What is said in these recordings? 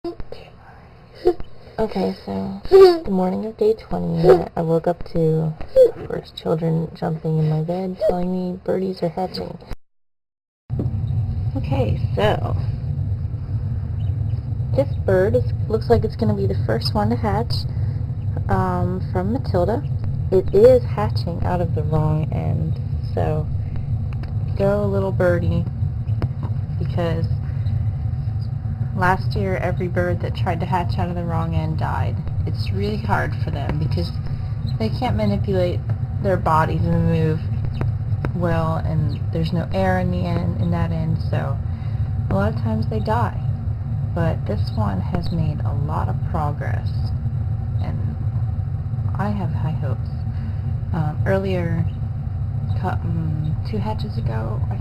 Okay, so the morning of day 20, I woke up to, of course, children jumping in my bed telling me birdies are hatching. Okay, so this bird looks like it's going to be the first one to hatch from Matilda. It is hatching out of the wrong end, so go little birdie, because last year every bird that tried to hatch out of the wrong end died. It's really hard for them because they can't manipulate their bodies and move well, and there's no air in that end, so a lot of times they die. But this one has made a lot of progress, and I have high hopes. Earlier, 2 hatches ago, I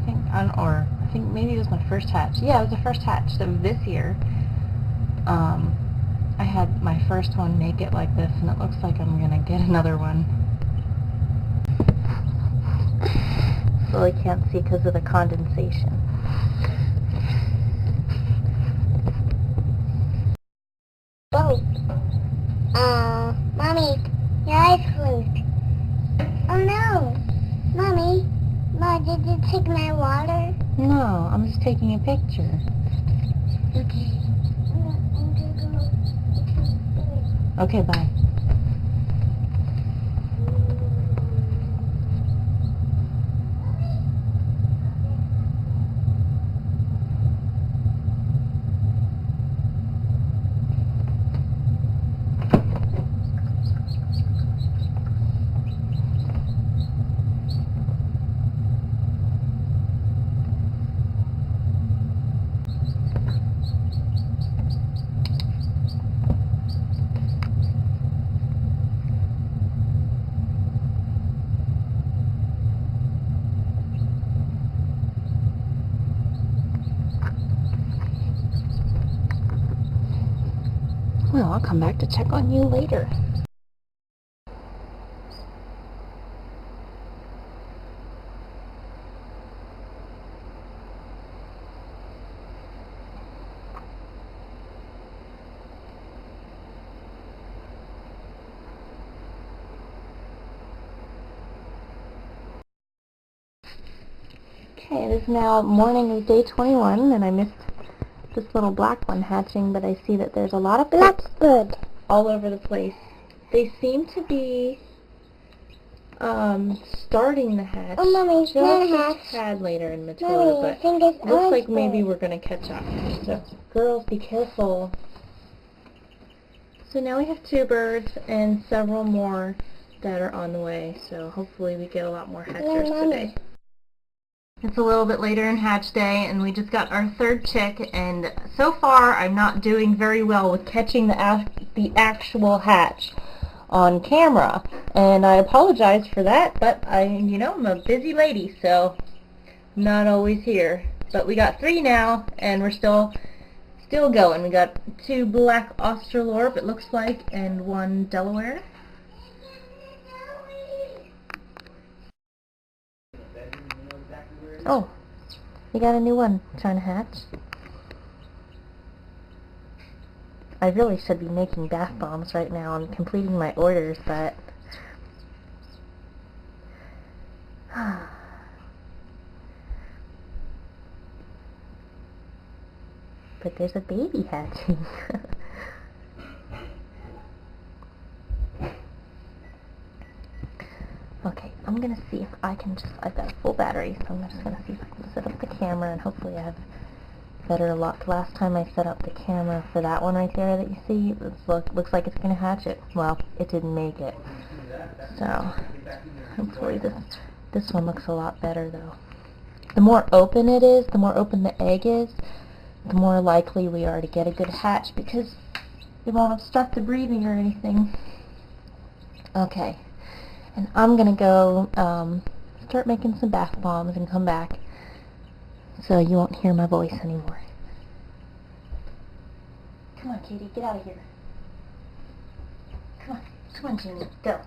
think maybe it was my first hatch. Yeah, it was the first hatch of this year. I had my first one make it like this, and it looks like I'm gonna get another one. Well, I can't see because of the condensation. Whoa. Mommy, your eyes closed. Oh no. Mommy, did you take my water? No, I'm just taking a picture. Okay. Okay, bye. Well, I'll come back to check on you later. Okay, it is now morning of day 21, and I missed this little black one hatching, but I see that there's a lot of blackbird all over the place. They seem to be starting the hatch. Oh, Mommy, just a tad later in Matilda, Mommy, but looks like maybe we're going to catch up. So, girls, be careful. So now we have 2 birds and several more that are on the way, so hopefully we get a lot more hatchers today. It's a little bit later in hatch day, and we just got our 3rd chick, and so far I'm not doing very well with catching the actual hatch on camera, and I apologize for that, but I'm a busy lady, so I'm not always here. But we got 3 now, and we're still going. We got 2 black Australorp, it looks like, and 1 Delaware. Oh, we got a new one trying to hatch. I really should be making bath bombs right now and completing my orders, but but there's a baby hatching. Okay, I'm gonna see if I can I've got a full battery, so I'm just gonna see if I can set up the camera, and hopefully I have better luck. Last time I set up the camera for that one right there that you see, looks like it's gonna hatch it. Well, it didn't make it. So, hopefully this one looks a lot better though. The more open it is, the more open the egg is, the more likely we are to get a good hatch, because it won't obstruct the breathing or anything. Okay. And I'm going to go start making some bath bombs and come back so you won't hear my voice anymore. Come on, Katie, get out of here. Come on, Jimmy, go.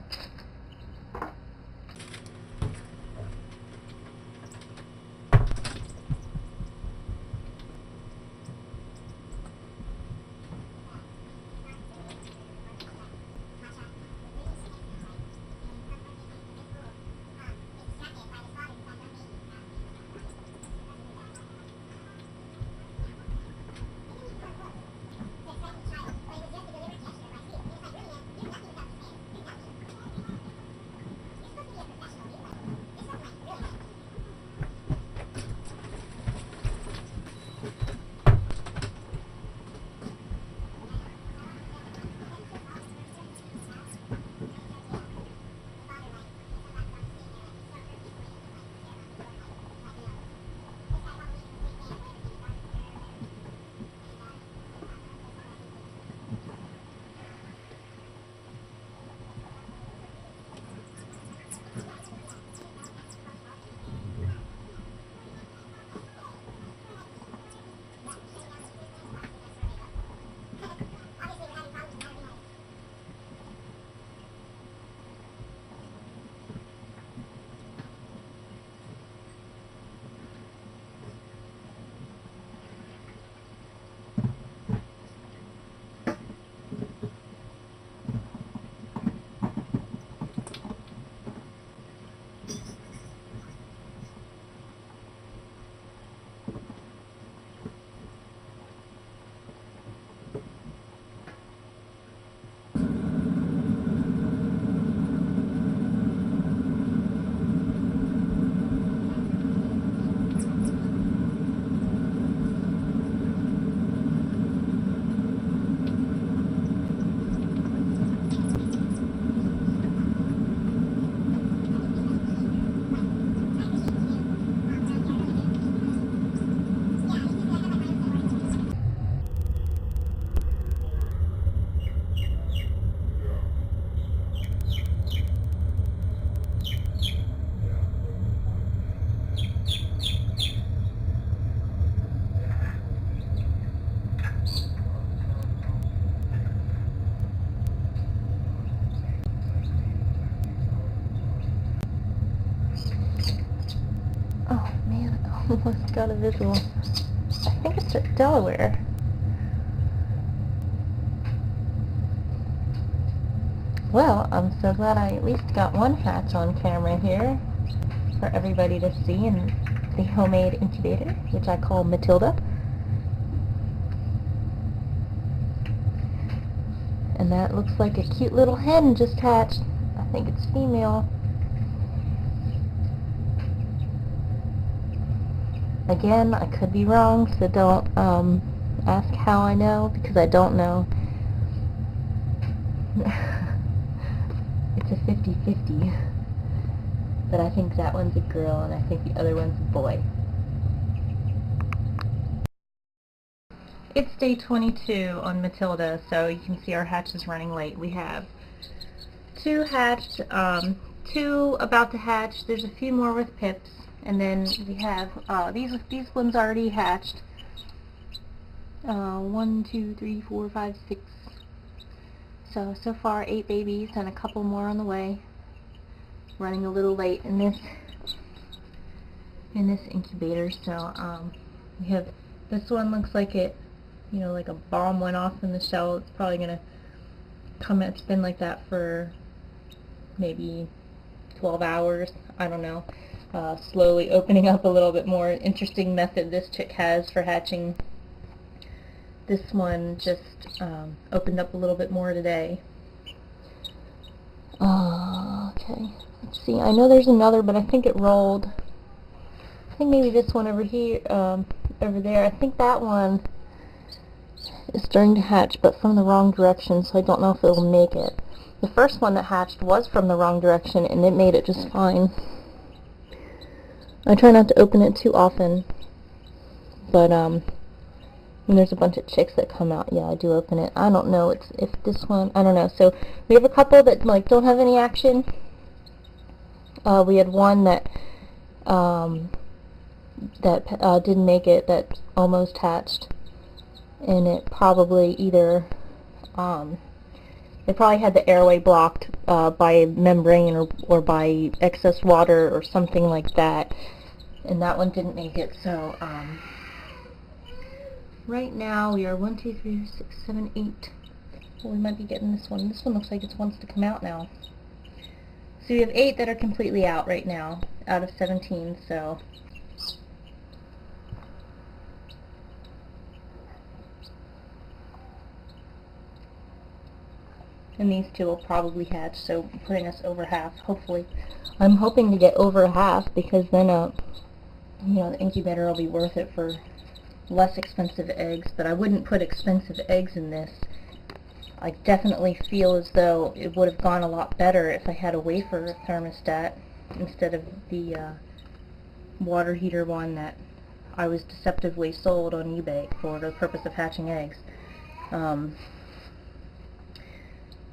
Almost got a visual. I think it's at Delaware. Well, I'm so glad I at least got one hatch on camera here for everybody to see in the homemade incubator, which I call Matilda. And that looks like a cute little hen just hatched. I think it's female. Again, I could be wrong, so don't ask how I know, because I don't know. It's a 50-50. But I think that one's a girl, and I think the other one's a boy. It's day 22 on Matilda, so you can see our hatch is running late. We have 2 hatched, 2 about to hatch. There's a few more with pips. And then we have these ones already hatched. 1, 2, 3, 4, 5, 6. So far 8 babies and a couple more on the way. Running a little late in this incubator. So we have this one looks like it, you know, like a bomb went off in the shell. It's probably gonna come. It's been like that for maybe 12 hours. I don't know. Slowly opening up a little bit more. Interesting method this chick has for hatching. This one just opened up a little bit more today. Okay, let's see. I know there's another, but I think it rolled. I think maybe this one over here, over there. I think that one is starting to hatch, but from the wrong direction, so I don't know if it'll make it. The first one that hatched was from the wrong direction, and it made it just fine. I try not to open it too often, but when there's a bunch of chicks that come out, yeah, I do open it. I don't know if this one, I don't know. So we have a couple that like don't have any action. We had one that didn't make it, that almost hatched, and it probably either it probably had the airway blocked by membrane or by excess water or something like that, and that one didn't make it. So right now we are 1, 2, 3, 6, 7, 8. Well, we might be getting this one. This one looks like it wants to come out now. So we have 8 that are completely out right now, out of 17. So and these 2 will probably hatch, so putting us over half, hopefully. I'm hoping to get over half, because then, you know, the incubator will be worth it for less expensive eggs, but I wouldn't put expensive eggs in this. I definitely feel as though it would have gone a lot better if I had a wafer thermostat instead of the water heater one that I was deceptively sold on eBay for the purpose of hatching eggs.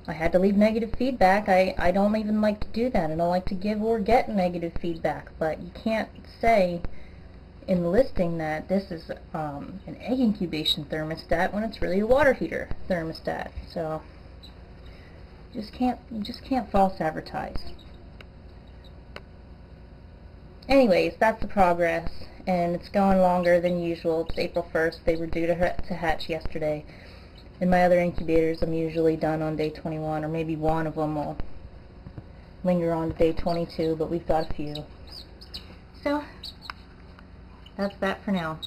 I had to leave negative feedback. I don't even like to do that. I don't like to give or get negative feedback, but you can't say in the listing that this is an egg incubation thermostat when it's really a water heater thermostat. So you just can't false advertise. Anyways, that's the progress, and it's going longer than usual. It's April 1st. They were due to hatch yesterday. In my other incubators, I'm usually done on day 21, or maybe one of them will linger on to day 22, but we've got a few. So that's that for now.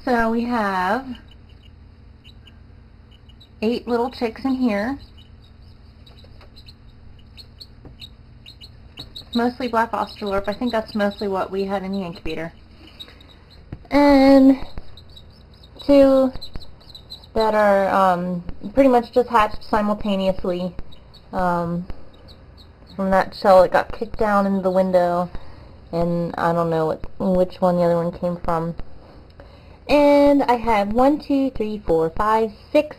So we have 8 little chicks in here. Mostly black Australorp. I think that's mostly what we had in the incubator. And 2 that are pretty much just hatched simultaneously. From that shell, it got kicked down into the window, and I don't know which one the other one came from. And I have 1, 2, 3, 4, 5, 6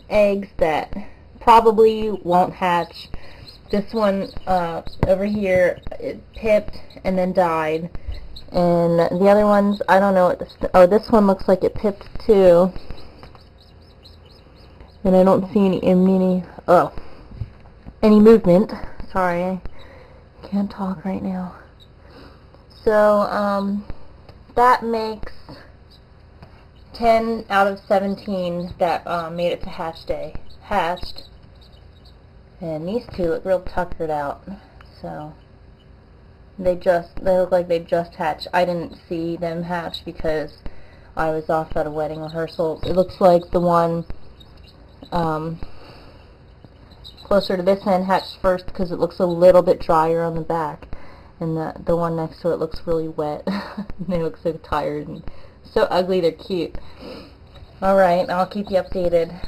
eggs that probably won't hatch. This one over here, it pipped and then died. And the other ones, I don't know what this one looks like it pipped too. And I don't see any movement. Sorry, Can't talk right now. So, that makes 10 out of 17 that made it to hatch day. Hatched. And these two look real tuckered out. So, they look like they just hatched. I didn't see them hatch because I was off at a wedding rehearsal. It looks like the one closer to this end hatched first because it looks a little bit drier on the back, and the one next to it looks really wet. They look so tired and so ugly. They're cute. Alright, I'll keep you updated.